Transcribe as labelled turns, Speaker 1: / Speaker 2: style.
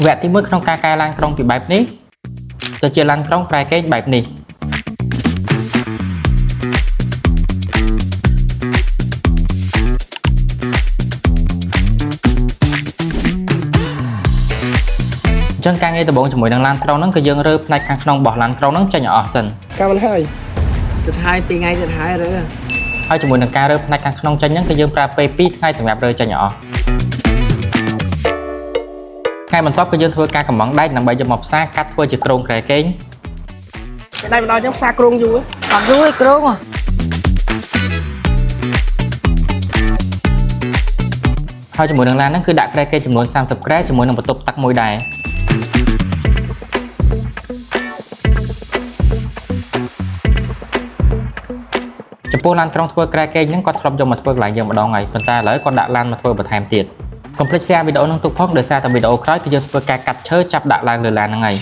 Speaker 1: វគ្គទី1ក្នុងការកែឡើងក្រុងពីបែបនេះទៅជាឡានក្រុងប្រែកេងបែបនេះចឹងការងារដំបូងជាមួយនឹងឡានក្រុងហ្នឹងគឺយើងរើផ្នែកខាងក្នុងរបស់ឡានក្រុងហ្នឹងចេញឲ្យអស់សិន
Speaker 2: កាមិនហើយ
Speaker 3: ចិត្តហើយទីថ្ងៃចិត្តហើយរើ
Speaker 1: ហើយជាមួយនឹងការរើផ្នែកខាងក្នុងចេញហ្នឹងគឺយើងប្រើពេល2ថ្ងៃសម្រាប់រើចេញឲ្យអស់ថ្ងៃបន្ទាប់គឺយើងធ្វើការកម្ងដែកដើម្បីយកមកផ្សារកាត់ធ្វើជាគ្រោងក្រែកេង
Speaker 2: ដៃម្ដងចឹងផ្សារគ្រោងយូរ
Speaker 3: អត់យូរឯគ្រោង
Speaker 1: ហើយជាមួយនឹងឡានហ្នឹងគឺដាក់ក្រែកេងចំនួន30ក្រែជាមួយនឹងបន្ទប់ទឹកមួយដែរចំពោះឡានក្រុងធ្វើក្រែកេងហ្នឹងគាត់ធ្លាប់យកមកធ្វើកន្លែងយើងម្ដងហើយប៉ុន្តែឥឡូវគាត់ដាក់ឡានមកធ្វើបន្ថែមទៀតកុំភ្លេច share វីដេអូនឹងទុកផងដោយសារតែវីដេអូក្រោយគឺយើងធ្វើការកាត់ឈើចាប់ដាក់ឡើងលើឡានហ្នឹងហើយ